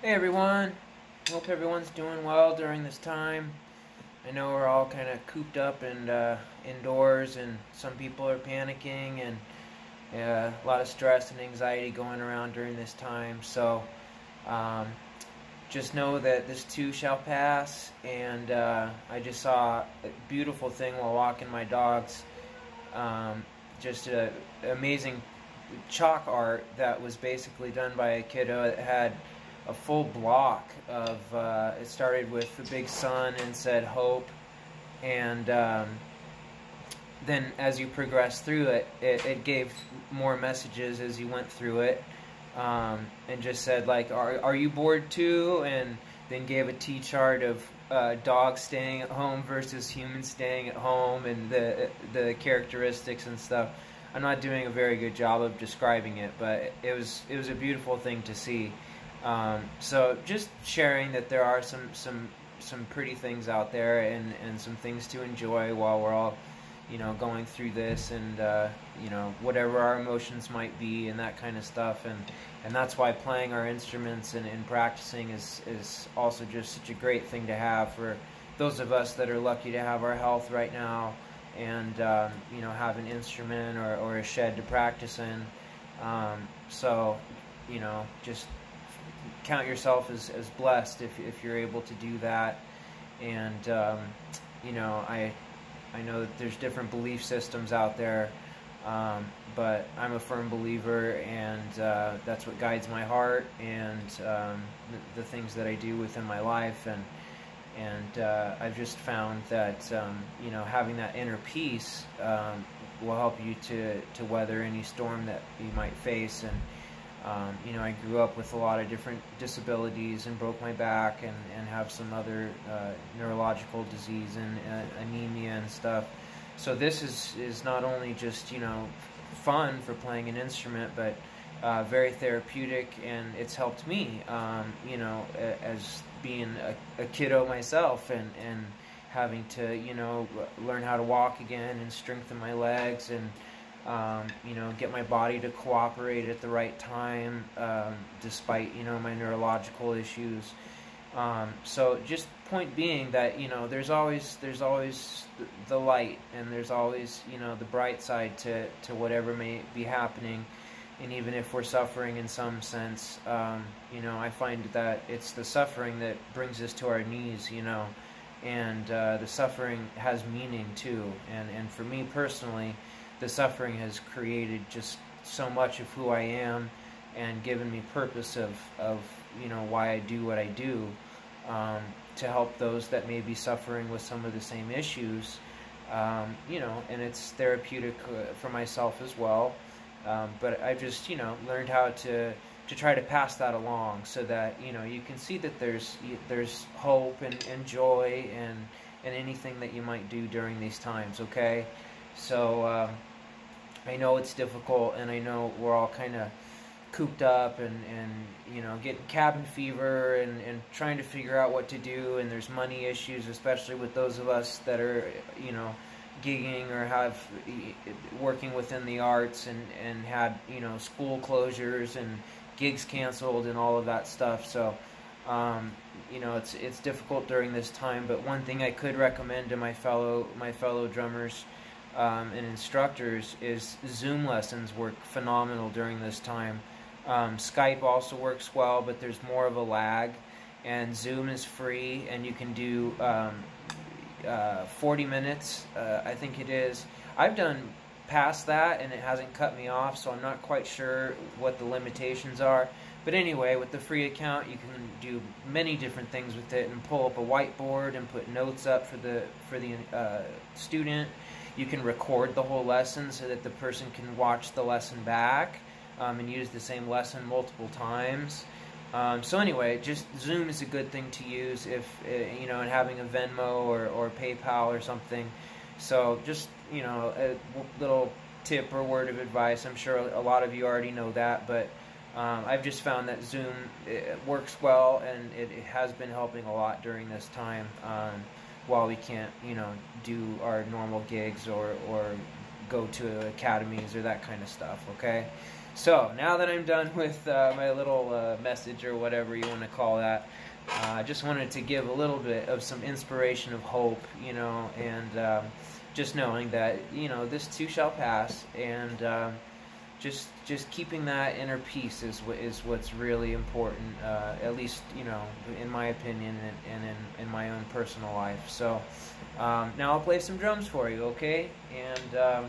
Hey everyone, hope everyone's doing well during this time. I know we're all kind of cooped up and indoors, and some people are panicking, and a lot of stress and anxiety going around during this time. So um, just know that this too shall pass. And I just saw a beautiful thing while walking my dogs. Just an amazing chalk art that was basically done by a kiddo that had a full block of it started with the big sun and said hope, and then as you progress through it, it gave more messages as you went through it, and just said like, are you bored too? And then gave a T-chart of dogs staying at home versus humans staying at home, and the characteristics and stuff. I'm not doing a very good job of describing it, but it was a beautiful thing to see. So just sharing that there are some pretty things out there, and some things to enjoy while we're all, going through this, and whatever our emotions might be and that kind of stuff, and that's why playing our instruments and practicing is also just such a great thing to have for those of us that are lucky to have our health right now, and have an instrument or a shed to practice in. So just count yourself as blessed if you're able to do that. And I know that there's different belief systems out there, but I'm a firm believer, and that's what guides my heart, and the things that I do within my life. And I've just found that having that inner peace will help you to weather any storm that you might face. And I grew up with a lot of different disabilities and broke my back, and have some other neurological disease and anemia and stuff. So this is not only just fun for playing an instrument, but very therapeutic, and it's helped me as being a kiddo myself, and having to learn how to walk again and strengthen my legs, and get my body to cooperate at the right time, despite my neurological issues. So just point being that there's always the light, and there's always the bright side to whatever may be happening. And even if we're suffering in some sense, I find that it's the suffering that brings us to our knees, and the suffering has meaning too. And for me personally, the suffering has created just so much of who I am, and given me purpose of why I do what I do, to help those that may be suffering with some of the same issues, and it's therapeutic for myself as well. But I've just learned how to try to pass that along, so that you can see that there's hope and joy and anything that you might do during these times. Okay, so I know it's difficult, and I know we're all kind of cooped up, and getting cabin fever, and trying to figure out what to do, and there's money issues, especially with those of us that are gigging or have working within the arts, and had school closures and gigs canceled and all of that stuff. So it's difficult during this time. But one thing I could recommend to my fellow drummers and instructors is Zoom lessons work phenomenal during this time. Skype also works well, but there's more of a lag, and Zoom is free, and you can do 40 minutes, I think it is. I've done past that, and it hasn't cut me off, so I'm not quite sure what the limitations are. But anyway, with the free account, you can do many different things with it, and pull up a whiteboard and put notes up for the student. You can record the whole lesson so that the person can watch the lesson back, and use the same lesson multiple times. So anyway, just Zoom is a good thing to use if and having a Venmo or PayPal or something. So just a little tip or word of advice. I'm sure a lot of you already know that, but I've just found that Zoom works well, and it has been helping a lot during this time, while we can't do our normal gigs or go to academies or that kind of stuff. Okay, So now that I'm done with my little message, or whatever you want to call that, I just wanted to give a little bit of some inspiration of hope, you know, and just knowing that, you know, this too shall pass, and just keeping that inner peace is what's really important, at least, you know, in my opinion, and in my own personal life. So now I'll play some drums for you, okay? And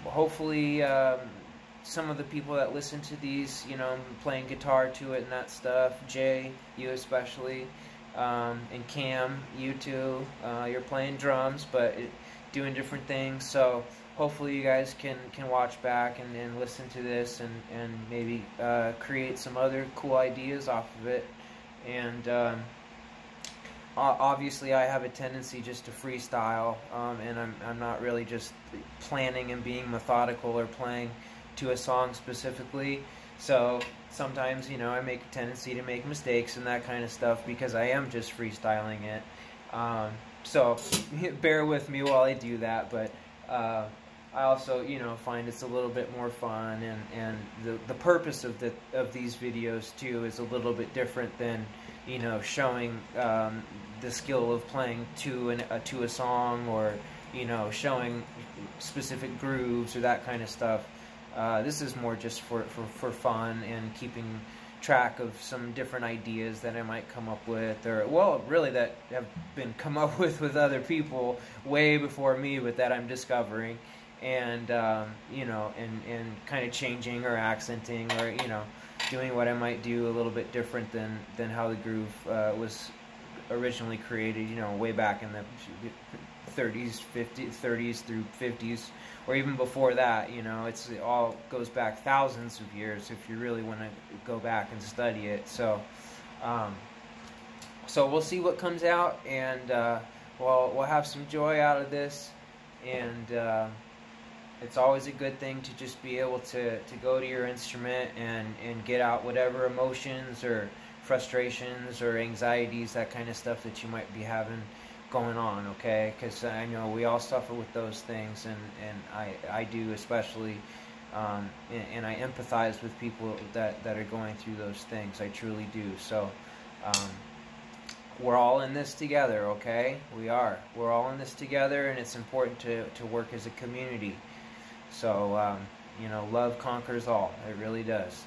hopefully some of the people that listen to these, you know, playing guitar to it and that stuff, Jay, you especially, and Cam, you too, you're playing drums, but doing different things. So hopefully you guys can watch back and listen to this, and maybe create some other cool ideas off of it. And obviously I have a tendency just to freestyle, and I'm not really just planning and being methodical or playing to a song specifically. So sometimes, you know, I make a tendency to make mistakes and that kind of stuff because I am just freestyling it. So bear with me while I do that, but I also, you know, find it's a little bit more fun, and the purpose of these videos too is a little bit different than, you know, showing the skill of playing to a song, or, you know, showing specific grooves or that kind of stuff. This is more just for fun, and keeping track of some different ideas that I might come up with, or, well, really that have been come up with other people way before me, but that I'm discovering, and you know, and kind of changing or accenting, or, you know, doing what I might do a little bit different than how the groove was originally created, you know, way back in the 30s, 30s through 50s, or even before that. You know, it all goes back thousands of years if you really want to go back and study it. So so we'll see what comes out, and we'll have some joy out of this, and it's always a good thing to just be able to go to your instrument and get out whatever emotions or frustrations or anxieties, that kind of stuff that you might be having going on, okay? Because I know we all suffer with those things, and I do especially, and I empathize with people that are going through those things. I truly do. So we're all in this together, okay? We're all in this together, and it's important to work as a community. So you know, love conquers all. It really does.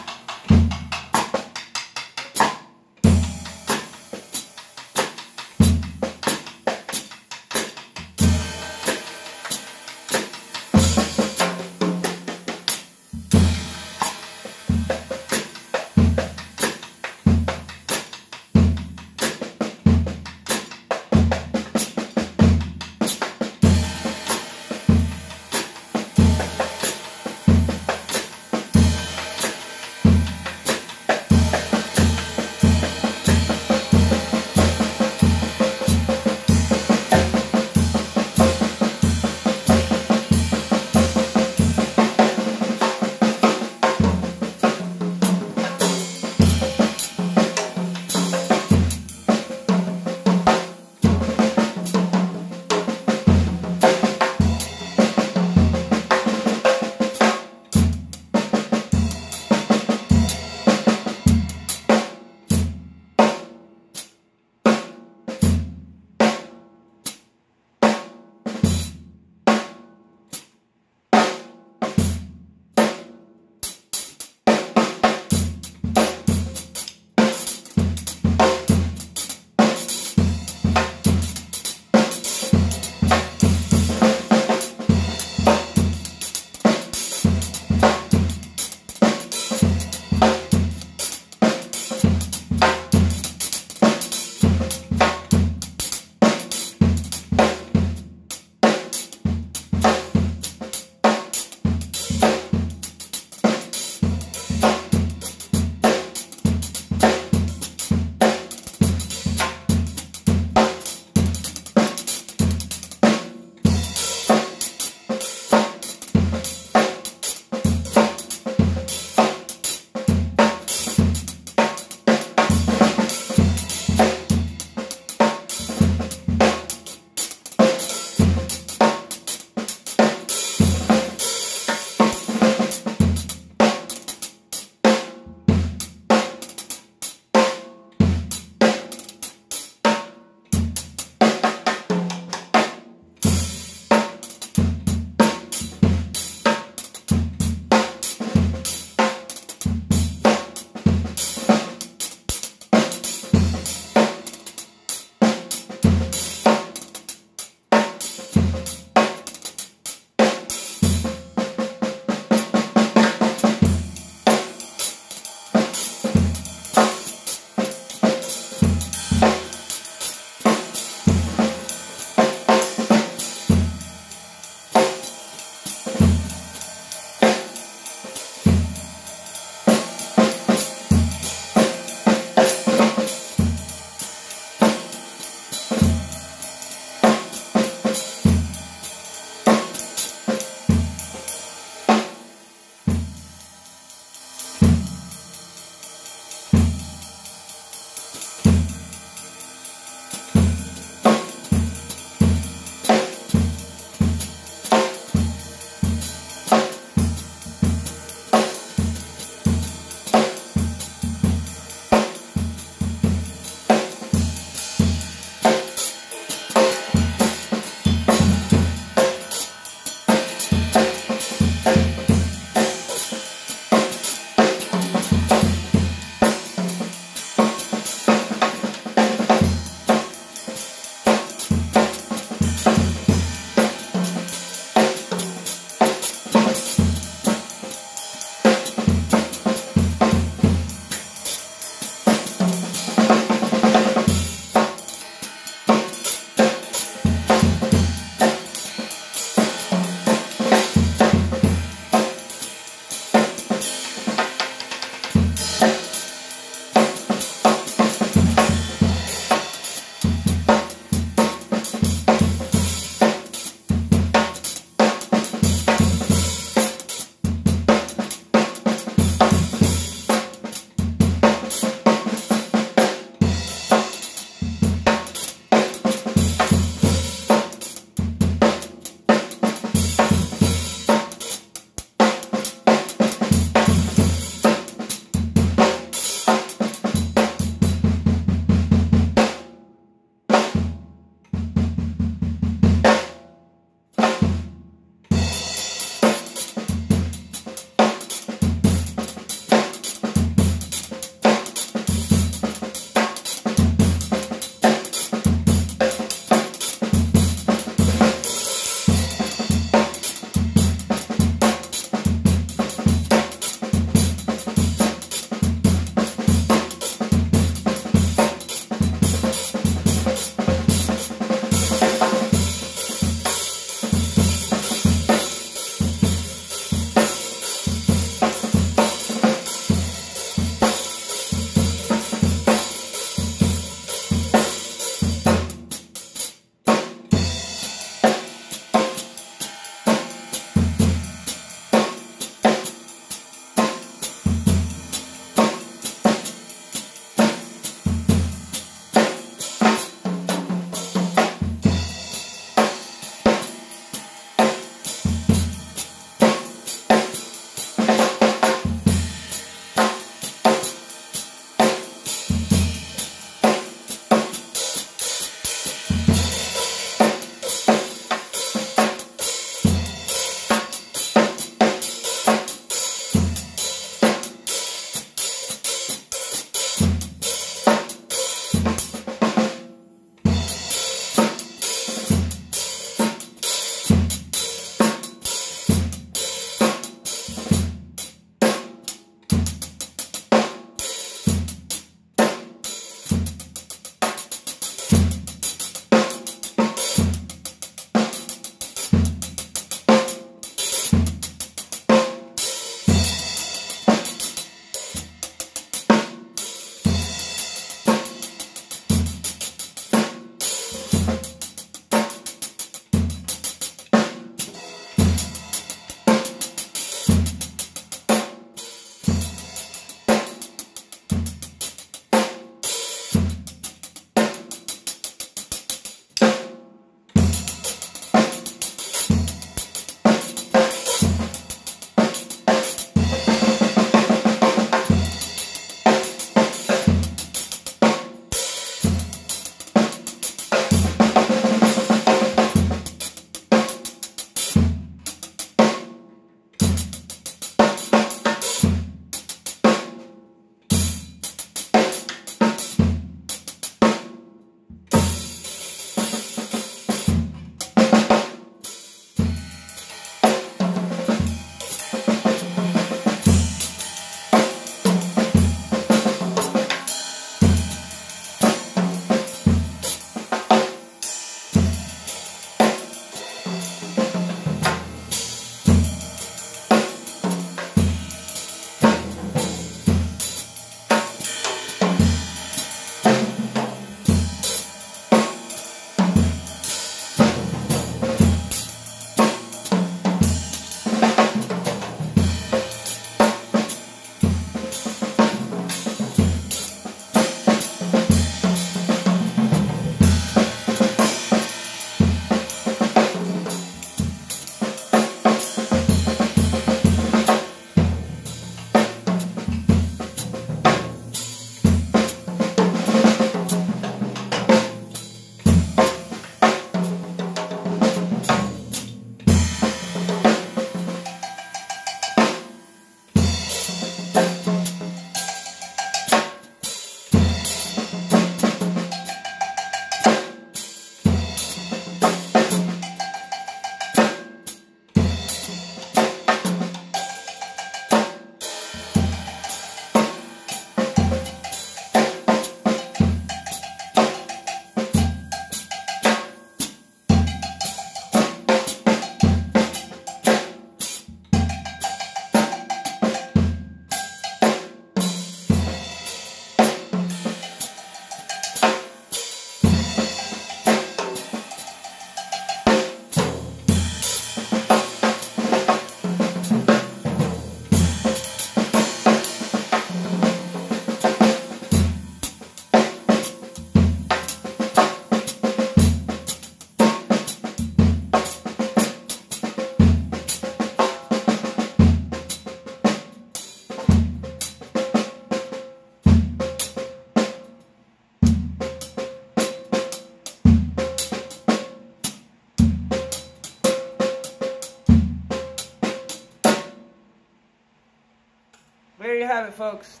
have it, folks.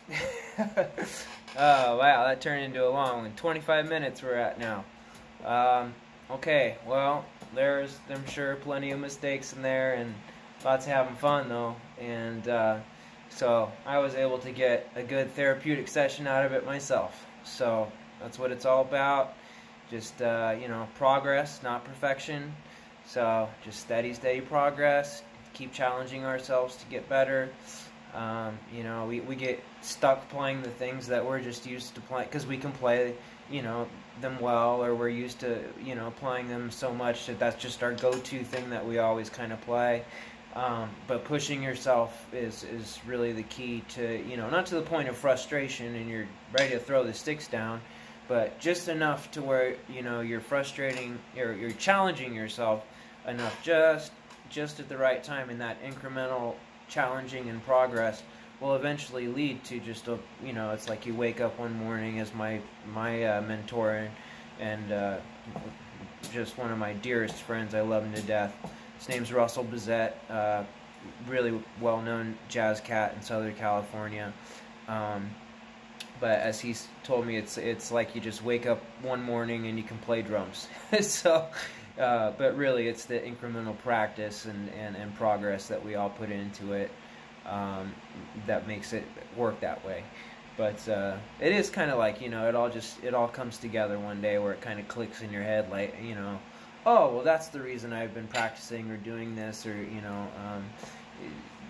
Oh, wow, that turned into a long one. 25 minutes we're at now. Okay, well, there's, I'm sure, plenty of mistakes in there, and lots of having fun, though. And so I was able to get a good therapeutic session out of it myself. So that's what it's all about. Just, you know, progress, not perfection. So just steady progress. Keep challenging ourselves to get better. You know, we get stuck playing the things that we're just used to playing because we can play, you know, them well, or we're used to, you know, playing them so much that that's just our go-to thing that we always kind of play. But pushing yourself is really the key to, you know, not to the point of frustration and you're ready to throw the sticks down, but just enough to where, you know, you're frustrating, or you're challenging yourself enough just at the right time, and that incremental challenging and progress will eventually lead to just a, you know, it's like you wake up one morning, as my mentor and just one of my dearest friends, I love him to death. His name's Russell Bizzett, really well-known jazz cat in Southern California. But as he's told me, it's like you just wake up one morning and you can play drums. So, but really, it's the incremental practice and progress that we all put into it that makes it work that way. But it is kind of like, you know, it all comes together one day where it kind of clicks in your head, like, you know, oh, well, that's the reason I've been practicing or doing this, or, you know,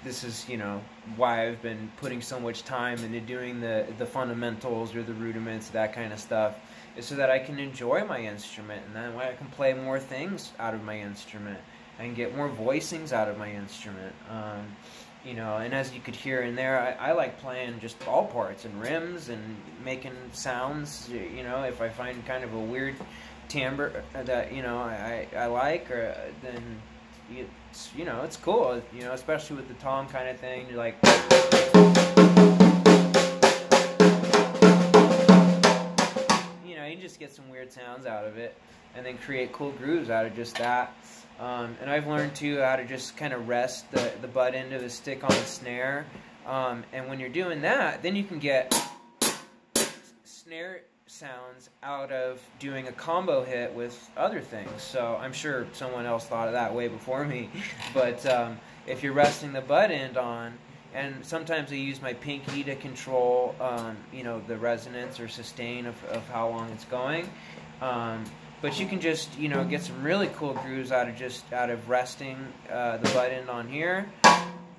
this is, you know, why I've been putting so much time into doing the fundamentals or the rudiments, that kind of stuff, is so that I can enjoy my instrument, and then I can play more things out of my instrument and get more voicings out of my instrument. You know, and as you could hear in there, I like playing just all parts and rims and making sounds, you know, if I find kind of a weird timbre that, you know, I like, or then it's, you know, it's cool, you know, especially with the tom kind of thing. You're like, you know, you just get some weird sounds out of it and then create cool grooves out of just that. And I've learned too how to just kind of rest the butt end of the stick on the snare, and when you're doing that, then you can get snare sounds out of doing a combo hit with other things. So I'm sure someone else thought of that way before me, but if you're resting the butt end on, and sometimes I use my pinky to control, you know, the resonance or sustain of how long it's going. But you can just, you know, get some really cool grooves out of resting the butt end on here,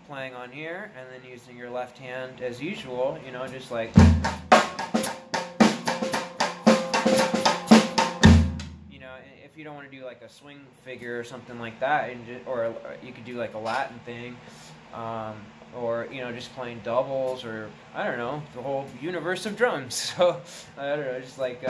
playing on here, and then using your left hand as usual, you know, just like, you know, if you don't want to do like a swing figure or something like that, and just, or you could do like a Latin thing, or, you know, just playing doubles, or I don't know, the whole universe of drums. So I don't know, just like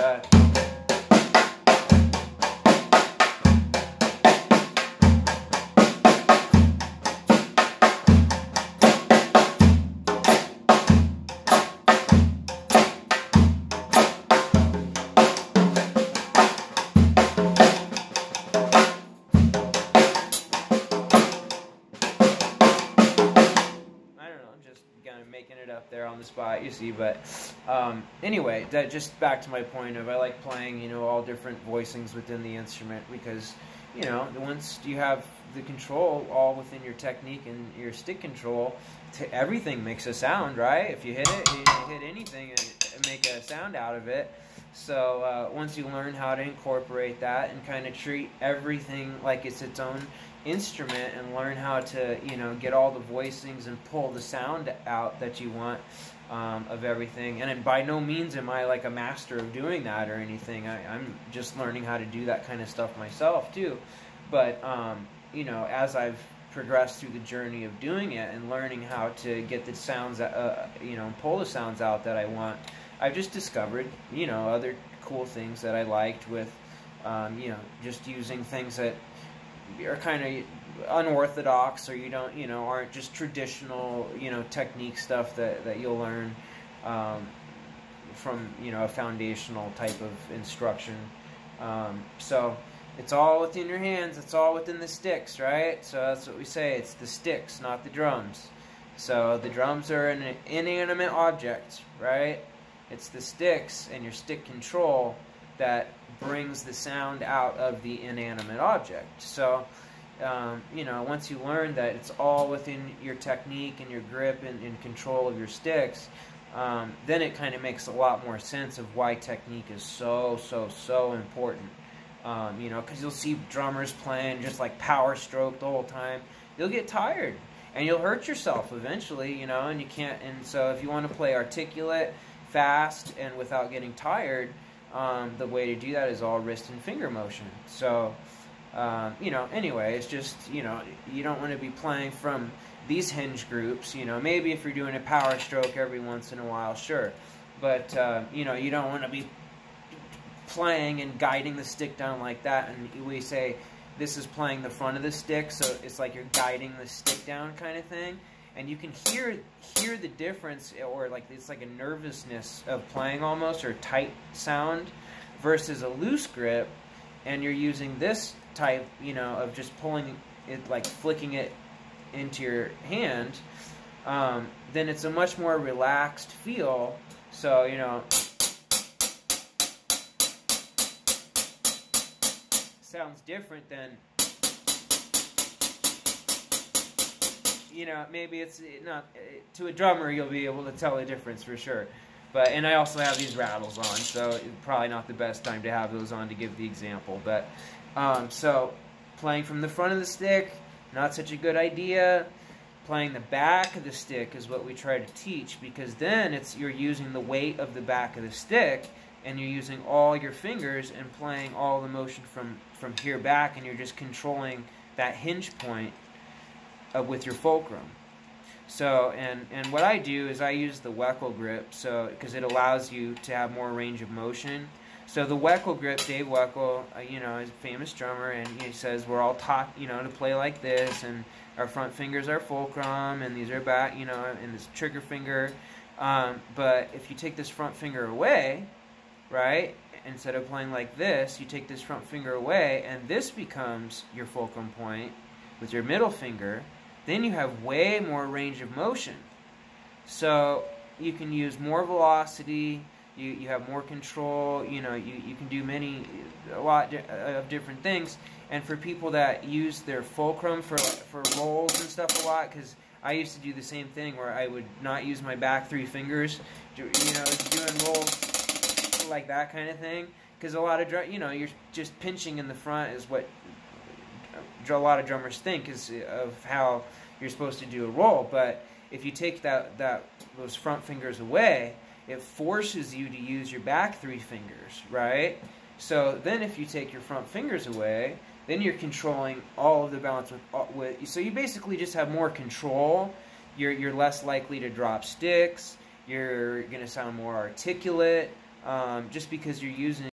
making it up there on the spot, you see. But anyway, that just back to my point of I like playing, you know, all different voicings within the instrument, because, you know, once you have the control all within your technique and your stick control, everything makes a sound, right? If you hit it, you hit anything and make a sound out of it. So once you learn how to incorporate that and kind of treat everything like it's its own instrument, and learn how to, you know, get all the voicings and pull the sound out that you want of everything. And by no means am I like a master of doing that or anything. I'm just learning how to do that kind of stuff myself too. But you know, as I've progressed through the journey of doing it and learning how to get the sounds, you know, pull the sounds out that I want, I've just discovered, you know, other cool things that I liked with, you know, just using things that are kind of unorthodox, or you don't, you know, aren't just traditional, you know, technique stuff that you'll learn from, you know, a foundational type of instruction. So it's all within your hands. It's all within the sticks, right? So that's what we say. It's the sticks, not the drums. So the drums are an inanimate object, right? It's the sticks and your stick control that brings the sound out of the inanimate object. So, you know, once you learn that it's all within your technique and your grip and control of your sticks, then it kind of makes a lot more sense of why technique is so important. You know, because you'll see drummers playing just like power stroke the whole time. You'll get tired and you'll hurt yourself eventually, you know, and you can't. And so if you want to play articulate, fast, and without getting tired, the way to do that is all wrist and finger motion. So, you know, anyway, it's just, you know, you don't want to be playing from these hinge groups. You know, maybe if you're doing a power stroke every once in a while, sure. But, you know, you don't want to be playing and guiding the stick down like that. And we say this is playing the front of the stick, so it's like you're guiding the stick down kind of thing. And you can hear the difference, or like it's like a nervousness of playing almost, or tight sound, versus a loose grip, and you're using this type, you know, of just pulling it, like flicking it into your hand. Then it's a much more relaxed feel. So, you know, sounds different than, you know, maybe it's not, to a drummer you'll be able to tell the difference for sure. But, and I also have these rattles on, so it's probably not the best time to have those on to give the example. But, so playing from the front of the stick, not such a good idea. Playing the back of the stick is what we try to teach, because then you're using the weight of the back of the stick, and you're using all your fingers and playing all the motion from here back, and you're just controlling that hinge point with your fulcrum. So, and what I do is I use the Weckel grip, so because it allows you to have more range of motion. So the Weckel grip, Dave Weckel, you know, is a famous drummer, and he says we're all taught, you know, to play like this, and our front fingers are fulcrum, and these are back, you know, and this trigger finger. But if you take this front finger away, right, instead of playing like this, you take this front finger away, and this becomes your fulcrum point with your middle finger. Then you have way more range of motion. So you can use more velocity, you have more control, you know, you can do a lot of different things. And for people that use their fulcrum for rolls and stuff a lot, because I used to do the same thing where I would not use my back three fingers, you know, doing rolls like that kind of thing. Because a lot of, you know, you're just pinching in the front is what a lot of drummers think is of how you're supposed to do a roll. But if you take those front fingers away, it forces you to use your back three fingers, right? So then if you take your front fingers away, then you're controlling all of the balance with so you basically just have more control. You're less likely to drop sticks. You're going to sound more articulate, just because you're using